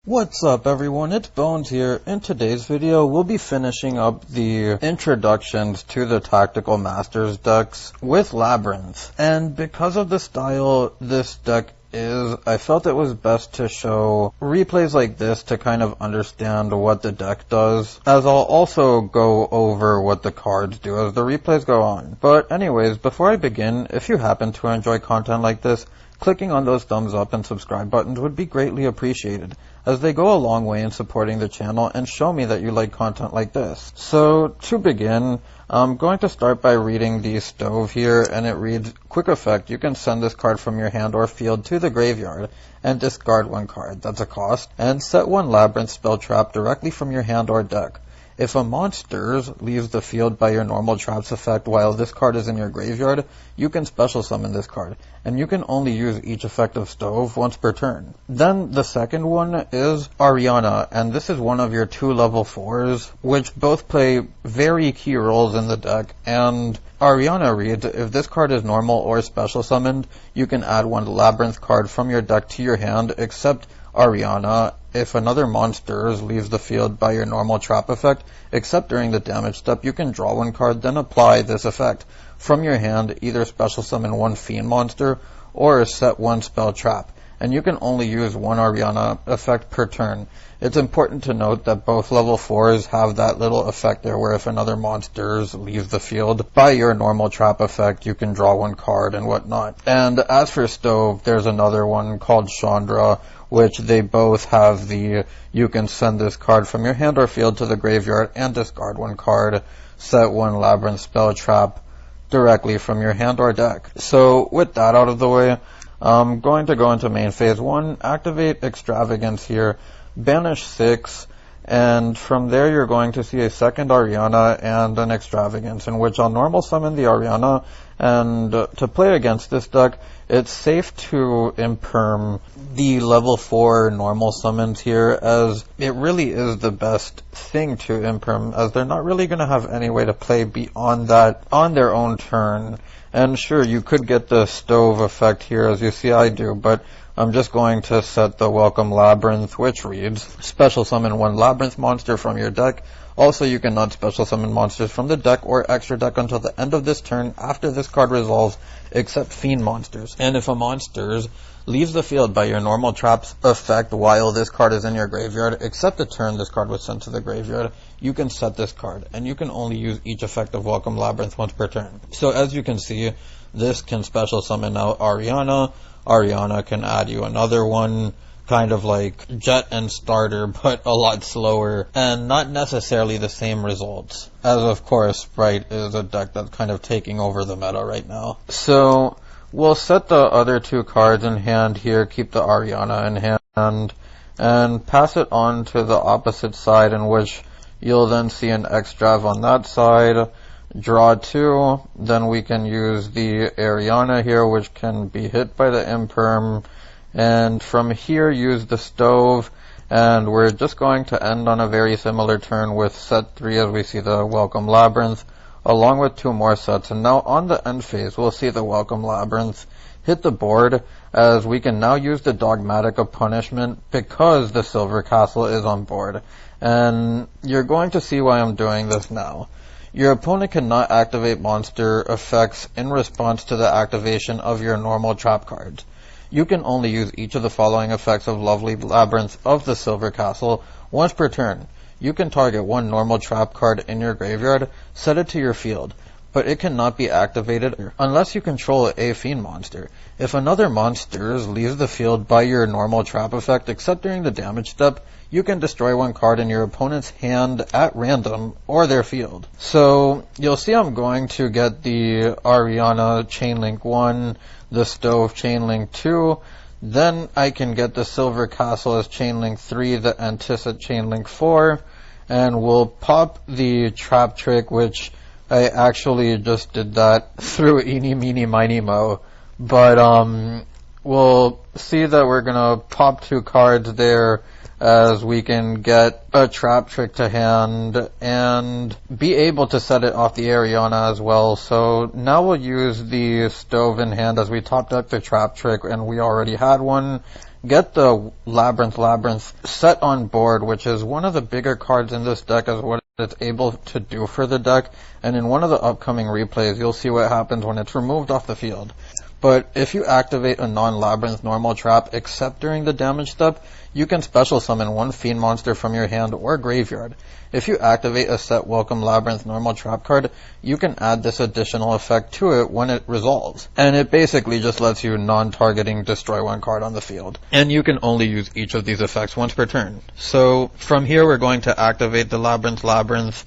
What's up everyone, it's Bones here. In today's video, we'll be finishing up the introductions to the Tactical Masters decks with Labrynth. And because of the style this deck is, I felt it was best to show replays like this to kind of understand what the deck does, as I'll also go over what the cards do as the replays go on. But anyways, before I begin, if you happen to enjoy content like this, clicking on those thumbs up and subscribe buttons would be greatly appreciated, as they go a long way in supporting the channel and show me that you like content like this. So to begin, I'm going to start by reading the stove here, and it reads, quick effect, you can send this card from your hand or field to the graveyard and discard one card, that's a cost, and set one Labrynth spell trap directly from your hand or deck. If a monster leaves the field by your normal traps effect while this card is in your graveyard, you can special summon this card, and you can only use each effect of Stove once per turn. Then the second one is Ariana, and this is one of your 2 level 4s, which both play very key roles in the deck. And Ariana reads, if this card is normal or special summoned, you can add one Labrynth card from your deck to your hand, except Ariana. If another monster leaves the field by your normal trap effect, except during the damage step, you can draw one card, then apply this effect. From your hand, either special summon one fiend monster, or set one spell trap, and you can only use one Ariana effect per turn. It's important to note that both level 4s have that little effect there where if another monster leaves the field by your normal trap effect, you can draw one card and whatnot. And as for Stove, there's another one called Chandra, which they both have the you can send this card from your hand or field to the graveyard and discard one card, set one Labrynth spell trap directly from your hand or deck. So with that out of the way, I'm going to go into main phase 1, activate Extravagance here, banish 6, and from there you're going to see a second Ariana and an Extravagance, in which I'll normal summon the Ariana. And to play against this deck, it's safe to imperm the level 4 normal summons here, as it really is the best thing to imperm, as they're not really going to have any way to play beyond that on their own turn. And sure, you could get the Stove effect here, as you see I do, but I'm just going to set the Welcome Labrynth, which reads, special summon one Labrynth monster from your deck. Also, you cannot special summon monsters from the deck or extra deck until the end of this turn after this card resolves, except fiend monsters. And if a monster leaves the field by your normal traps effect while this card is in your graveyard, except the turn this card was sent to the graveyard, you can set this card, and you can only use each effect of Welcome Labrynth once per turn. So as you can see, this can special summon out Ariana. Ariana can add you another one, kind of like Jet and Starter, but a lot slower, and not necessarily the same results, as of course Sprite is a deck that's kind of taking over the meta right now. So we'll set the other 2 cards in hand here, keep the Ariana in hand, and pass it on to the opposite side, in which you'll then see an Extrav on that side, draw 2, then we can use the Ariana here, which can be hit by the imperm, and from here use the Stove, and we're just going to end on a very similar turn with set 3, as we see the Welcome Labrynth, along with 2 more sets. And now on the end phase, we'll see the Welcome Labrynth hit the board, as we can now use the Dogmatic of Punishment because the Silver Castle is on board. And you're going to see why I'm doing this now. Your opponent cannot activate monster effects in response to the activation of your normal trap cards. You can only use each of the following effects of Lovely Labrynth of the Silver Castle once per turn. You can target one normal trap card in your graveyard, set it to your field, but it cannot be activated unless you control a fiend monster. If another monster leaves the field by your normal trap effect, except during the damage step, you can destroy one card in your opponent's hand at random or their field. So you'll see I'm going to get the Ariana Chainlink 1, the Stove Chainlink 2, then I can get the Silver Castle as Chainlink 3, the Anticit Chainlink 4, and we'll pop the Trap Trick, which I actually just did that through Eeny, Meeny, Miny, Mo. But we'll see that we're going to pop 2 cards there, as we can get a Trap Trick to hand and be able to set it off the Ariana as well. So now we'll use the Stove in hand, as we topped up the Trap Trick and we already had one, get the Labrynth set on board, which is one of the bigger cards in this deck as what it's able to do for the deck. And in one of the upcoming replays, you'll see what happens when it's removed off the field. But if you activate a non-Labrynth normal trap except during the damage step, you can special summon one Fiend monster from your hand or graveyard. If you activate a set Welcome Labrynth normal trap card, you can add this additional effect to it when it resolves. And it basically just lets you non-targeting destroy one card on the field. And you can only use each of these effects once per turn. So from here we're going to activate the Labrynth.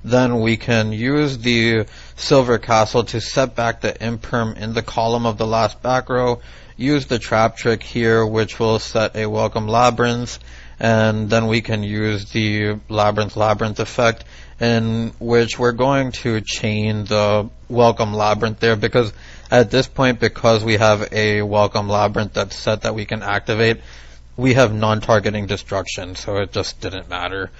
Then we can use the Silver Castle to set back the imperm in the column of the last back row. Use the trap trick here, which will set a Welcome Labrynth. And then we can use the Labrynth effect, in which we're going to chain the Welcome Labrynth there, because at this point, because we have a Welcome Labrynth that's set that we can activate, we have non-targeting destruction, so it just didn't matter.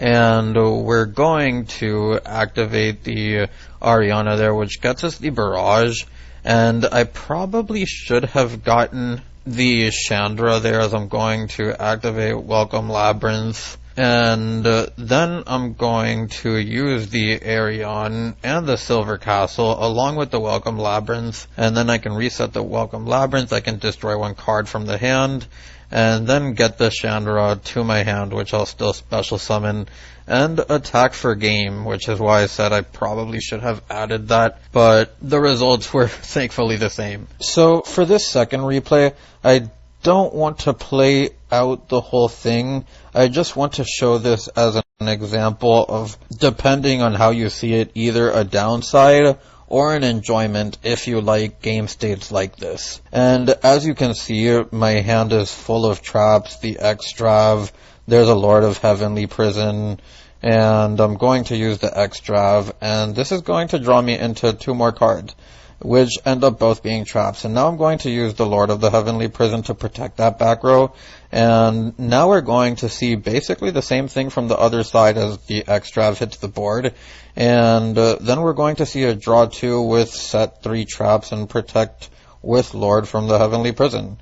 And we're going to activate the Ariana there, which gets us the Barrage. And I probably should have gotten the Chandra there, as I'm going to activate Welcome Labrynth. And then I'm going to use the Arion and the Silver Castle along with the Welcome Labrynth. And then I can reset the Welcome Labrynth. I can destroy one card from the hand. And then get the Chandra to my hand, which I'll still special summon, and attack for game, which is why I said I probably should have added that, but the results were thankfully the same. So for this second replay, I don't want to play out the whole thing. I just want to show this as an example of, depending on how you see it, either a downside or an enjoyment if you like game states like this. And as you can see, my hand is full of traps, the Extrav, there's a Lord of Heavenly Prison, and I'm going to use the Extrav, and this is going to draw me into two more cards, which end up both being traps. And now I'm going to use the Lord of the Heavenly Prison to protect that back row. And now we're going to see basically the same thing from the other side as the Extrav hits the board. And then we're going to see a draw 2 with set 3 traps and protect with Lord from the Heavenly Prison.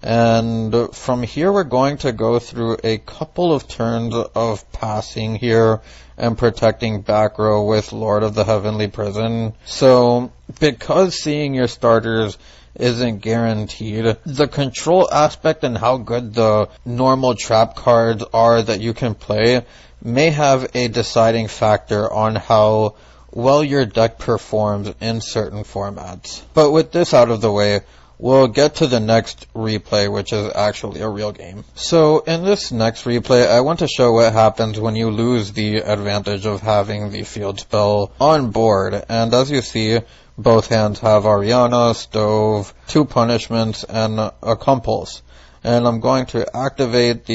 And from here we're going to go through a couple of turns of passing here and protecting back row with Lord of the Heavenly Prison. So because seeing your starters isn't guaranteed, the control aspect and how good the normal trap cards are that you can play may have a deciding factor on how well your deck performs in certain formats. But with this out of the way, we'll get to the next replay, which is actually a real game. So in this next replay, I want to show what happens when you lose the advantage of having the field spell on board. And as you see, both hands have Ariana, Stove, 2 punishments, and a Compulse. And I'm going to activate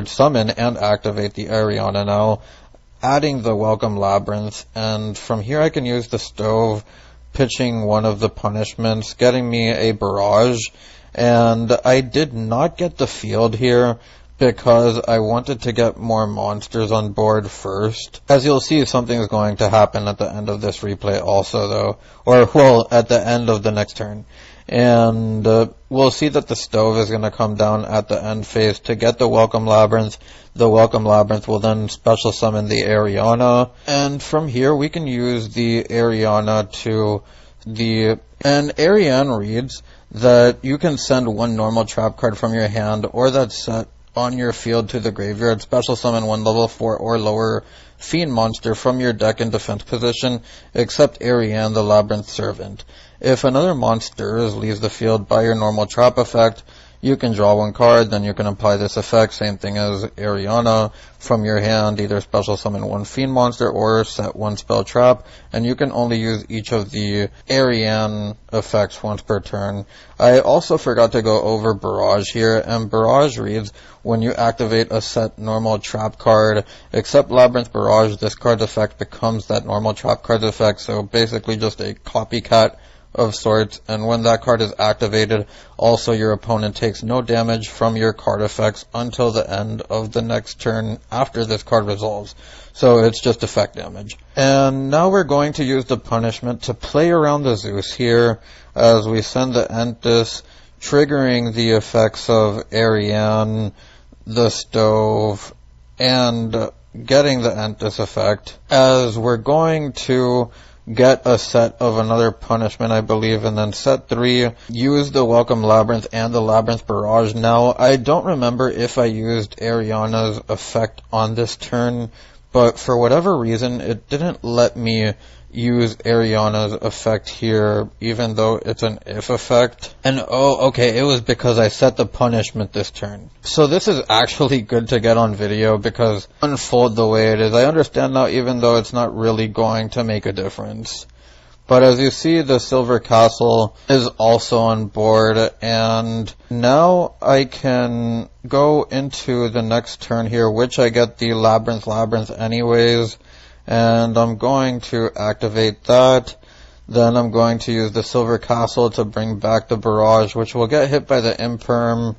summon and activate the Ariana now, adding the Welcome Labrynth. And from here I can use the Stove, pitching one of the punishments, getting me a Barrage. And I did not get the field here because I wanted to get more monsters on board first. As you'll see, something's going to happen at the end of this replay also though. Or, well, at the end of the next turn. And we'll see that the Stove is going to come down at the end phase to get the Welcome Labrynth. The Welcome Labrynth will then special summon the Ariana. And from here we can use the Ariana to the... And Ariane reads that you can send one normal trap card from your hand or that's set on your field to the graveyard, special summon one level 4 or lower Fiend monster from your deck in defense position, except Ariane the Labrynth Servant. If another monster leaves the field by your normal trap effect, you can draw one card, then you can apply this effect, same thing as Ariana, from your hand, either special summon one Fiend monster or set one spell trap, and you can only use each of the Ariane effects once per turn. I also forgot to go over Barrage here, and Barrage reads, when you activate a set normal trap card, except Labrynth Barrage, this card's effect becomes that normal trap card's effect, so basically just a copycat of sorts, and when that card is activated, also your opponent takes no damage from your card effects until the end of the next turn after this card resolves. So it's just effect damage. And now we're going to use the punishment to play around the Zeus here as we send the Entis triggering the effects of Ariane, the stove, and getting the Entis effect, as we're going to get a set of another punishment, I believe, and then set 3, use the Welcome Labrynth and the Labrynth Barrage. Now, I don't remember if I used Ariana's effect on this turn, but for whatever reason, it didn't let me use Ariana's effect here, even though it's an if effect. And oh, okay, it was because I set the punishment this turn. So this is actually good to get on video, because unfold the way it is. I understand now, even though it's not really going to make a difference. But as you see, the Silver Castle is also on board, and now I can go into the next turn here, which I get the Labrynth anyways. And I'm going to activate that. Then I'm going to use the Silver Castle to bring back the Barrage, which will get hit by the Imperm.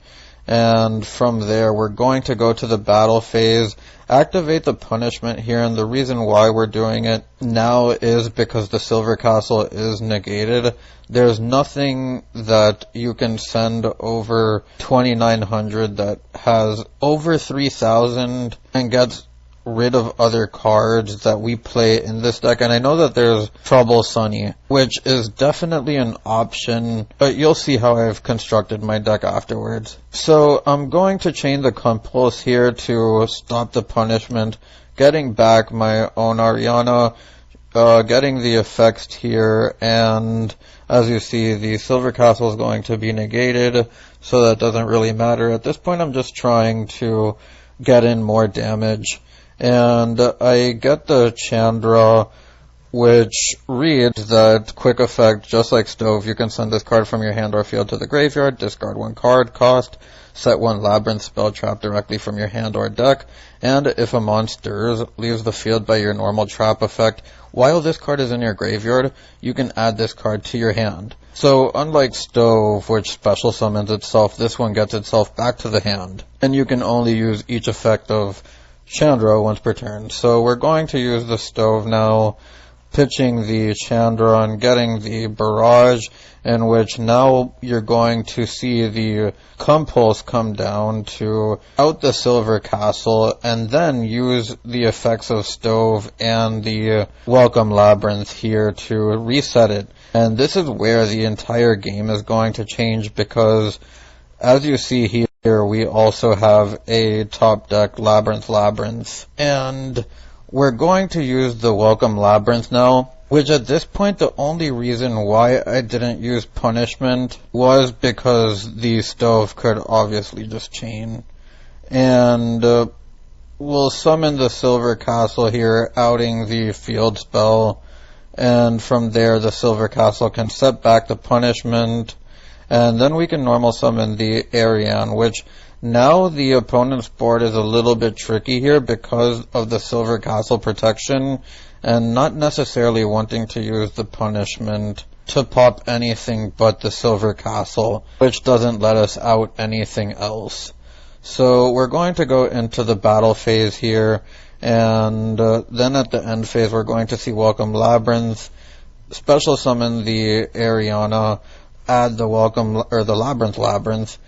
And from there, we're going to go to the battle phase, activate the punishment here, and the reason why we're doing it now is because the Silver Castle is negated. There's nothing that you can send over 2900 that has over 3000 and gets rid of other cards that we play in this deck. And I know that there's Trouble Sunny, which is definitely an option, but you'll see how I've constructed my deck afterwards. So I'm going to chain the Compulse here to stop the punishment, getting back my own Ariana, getting the effects here, and as you see, the Silver Castle is going to be negated, so that doesn't really matter. At this point, I'm just trying to get in more damage. And I get the Chandra, which reads that quick effect, just like Stove, you can send this card from your hand or field to the graveyard, discard 1 card, cost, set 1 Labrynth spell trap directly from your hand or deck, and if a monster leaves the field by your normal trap effect, while this card is in your graveyard, you can add this card to your hand. So unlike Stove, which special summons itself, this one gets itself back to the hand, and you can only use each effect of Chandra once per turn. So we're going to use the Stove now, pitching the Chandra and getting the Barrage, in which now you're going to see the Compulse come down to out the Silver Castle, and then use the effects of Stove and the Welcome Labrynth here to reset it. And this is where the entire game is going to change, because as you see here, we also have a top deck Labrynth, and we're going to use the Welcome Labrynth now, which at this point the only reason why I didn't use punishment was because the Stove could obviously just chain. And we'll summon the Silver Castle here, outing the field spell, and from there the Silver Castle can set back the punishment. And then we can normal summon the Ariane, which now the opponent's board is a little bit tricky here because of the Silver Castle protection and not necessarily wanting to use the punishment to pop anything but the Silver Castle, which doesn't let us out anything else. So we're going to go into the battle phase here, and then at the end phase we're going to see Welcome Labrynth, special summon the Ariana, add the Labrynth,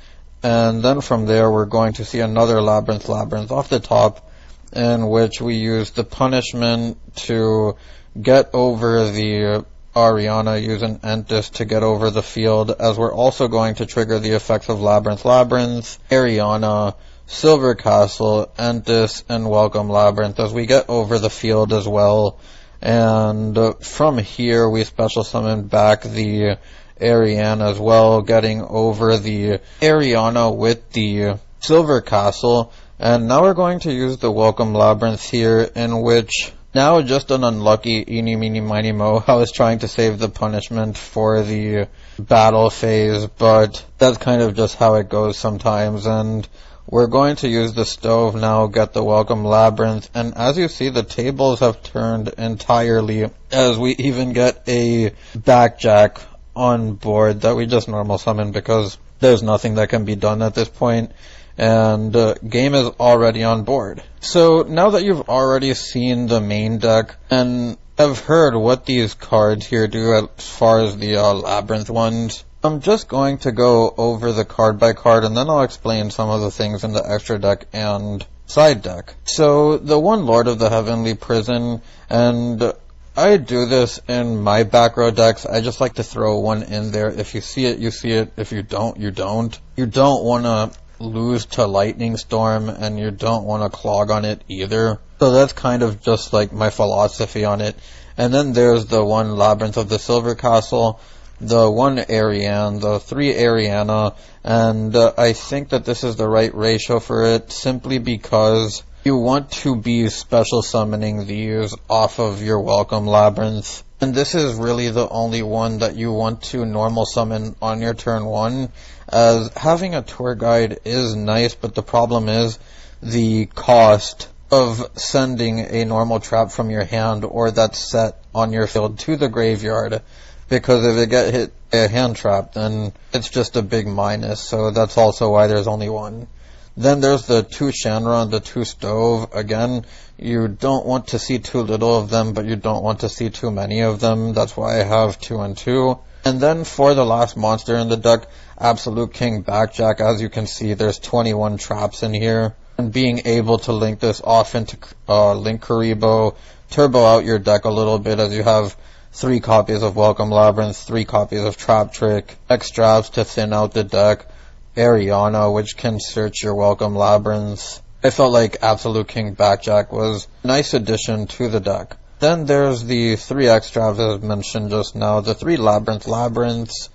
and then from there we're going to see another Labrynth off the top, in which we use the punishment to get over the Ariana, use an Entis to get over the field, as we're also going to trigger the effects of Labrynth, Ariana, Silver Castle, Entis, and Welcome Labrynth as we get over the field as well. And from here we special summon back the Ariane as well, getting over the Ariana with the Silver Castle. And now we're going to use the Welcome Labrynth here, in which now just an unlucky eeny meeny miny mo. I was trying to save the punishment for the battle phase, but that's kind of just how it goes sometimes. And we're going to use the Stove now, get the Welcome Labrynth, and as you see, the tables have turned entirely, as we even get a backjack on board that we just normal summon because there's nothing that can be done at this point, and game is already on board. So now that you've already seen the main deck and have heard what these cards here do as far as the Labrynth ones, I'm just going to go over the card by card, and then I'll explain some of the things in the extra deck and side deck. So, the one Lord of the Heavenly Prison, and I do this in my back row decks. I just like to throw one in there. If you see it, you see it. If you don't, you don't. You don't want to lose to Lightning Storm, and you don't want to clog on it either. So that's kind of just like my philosophy on it. And then there's the one Labrynth of the Silver Castle, the one Ariane, the 3 Ariana, and I think that this is the right ratio for it, simply because you want to be special summoning these off of your Welcome Labrynth. And this is really the only one that you want to normal summon on your turn 1, as having a tour guide is nice, but the problem is the cost of sending a normal trap from your hand or that set on your field to the graveyard, because if it get hit by a hand trap, then it's just a big minus, so that's also why there's only one. Then there's the 2 Shanra and the 2 Stove. Again, you don't want to see too little of them, but you don't want to see too many of them. That's why I have 2 and 2. And then for the last monster in the deck, Absolute King Backjack. As you can see, there's 21 traps in here. And being able to link this off into Link Karibo, turbo out your deck a little bit, as you have 3 copies of Welcome Labrynth, 3 copies of Trap Trick, extras to thin out the deck, Ariana, which can search your Welcome Labrynths. I felt like Absolute King Backjack was a nice addition to the deck. Then there's the 3 extras as mentioned just now, the 3 Labrynths,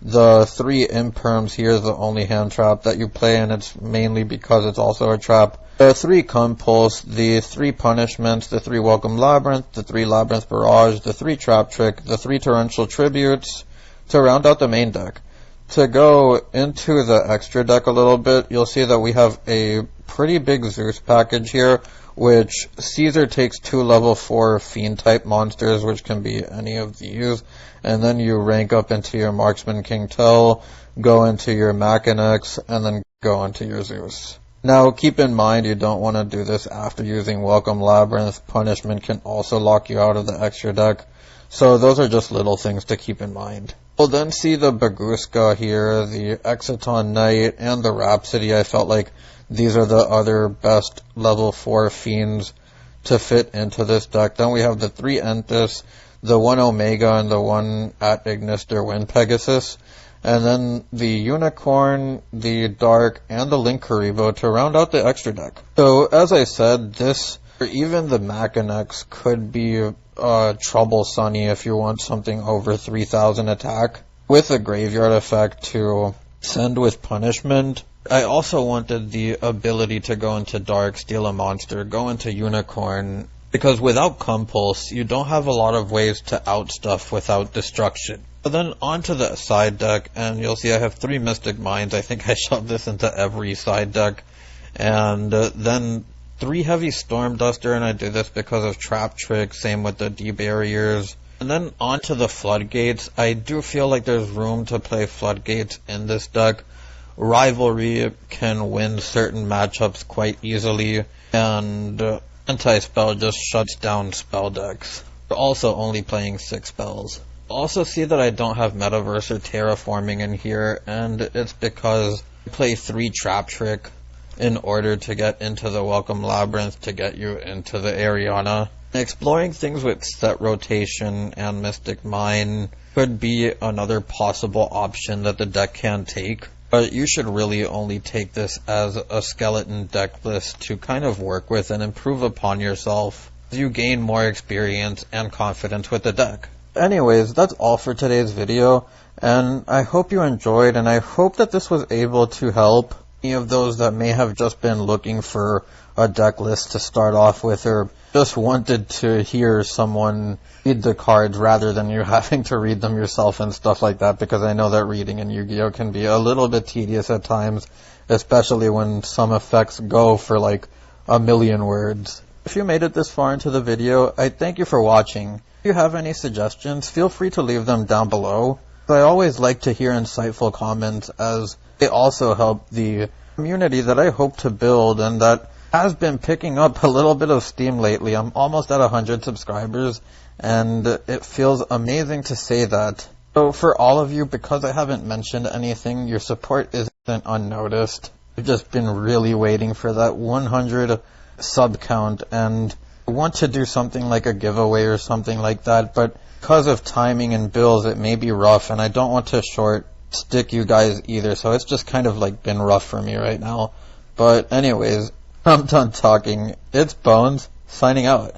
the 3 Imperms. Here, the only hand trap that you play, and it's mainly because it's also a trap. The 3 Compulse, the 3 Punishments, the 3 Welcome Labrynth, the 3 Labrynth Barrage, the 3 Trap Trick, the 3 Torrential Tributes, to round out the main deck. To go into the extra deck a little bit, you'll see that we have a pretty big Zeus package here, which Caesar takes 2 level 4 Fiend type monsters, which can be any of these, and then you rank up into your Marksman King Tell, go into your Machinex, and then go into your Zeus. Now, keep in mind, you don't want to do this after using Welcome Labrynth. Punishment can also lock you out of the extra deck. So those are just little things to keep in mind. We'll then see the Baguska here, the Exiton Knight, and the Rhapsody. I felt like these are the other best level 4 Fiends to fit into this deck. Then we have the 3 Entis, the 1 Omega, and the 1 at Ignister Wind Pegasus. And then the Unicorn, the Dark, and the Link Karibo to round out the extra deck. So, as I said, this, or even the Machinex, could be Trouble Sunny if you want something over 3000 attack, with a graveyard effect to send with Punishment. I also wanted the ability to go into Dark, steal a monster, go into Unicorn, because without Compulse, you don't have a lot of ways to out stuff without destruction. But then onto the side deck, and you'll see I have 3 Mystic Minds. I think I shoved this into every side deck. And then 3 Heavy Storm Duster, and I do this because of Trap Trick, same with the D-Barriers. And then onto the Floodgates. I do feel like there's room to play Floodgates in this deck. Rivalry can win certain matchups quite easily, and Anti-Spell just shuts down spell decks. We're also only playing 6 spells. Also see that I don't have Metaverse or Terraforming in here, and it's because I play 3 Trap Trick in order to get into the Welcome Labrynth, to get you into the Ariana. Exploring things with Set Rotation and Mystic Mine could be another possible option that the deck can take, but you should really only take this as a skeleton deck list to kind of work with and improve upon yourself as you gain more experience and confidence with the deck. Anyways, that's all for today's video, and I hope you enjoyed, and I hope that this was able to help any of those that may have just been looking for a deck list to start off with, or just wanted to hear someone read the cards rather than you having to read them yourself and stuff like that, because I know that reading in Yu-Gi-Oh! Can be a little bit tedious at times, especially when some effects go for like a million words. If you made it this far into the video, I thank you for watching. If you have any suggestions, feel free to leave them down below. I always like to hear insightful comments, as they also help the community that I hope to build and that has been picking up a little bit of steam lately. I'm almost at 100 subscribers, and it feels amazing to say that. So for all of you, because I haven't mentioned anything, your support isn't unnoticed. I've just been really waiting for that 100 sub count, and I want to do something like a giveaway or something like that, but because of timing and bills, it may be rough, and I don't want to short stick you guys either, so it's just kind of like been rough for me right now. But anyways, I'm done talking. It's Bones, signing out.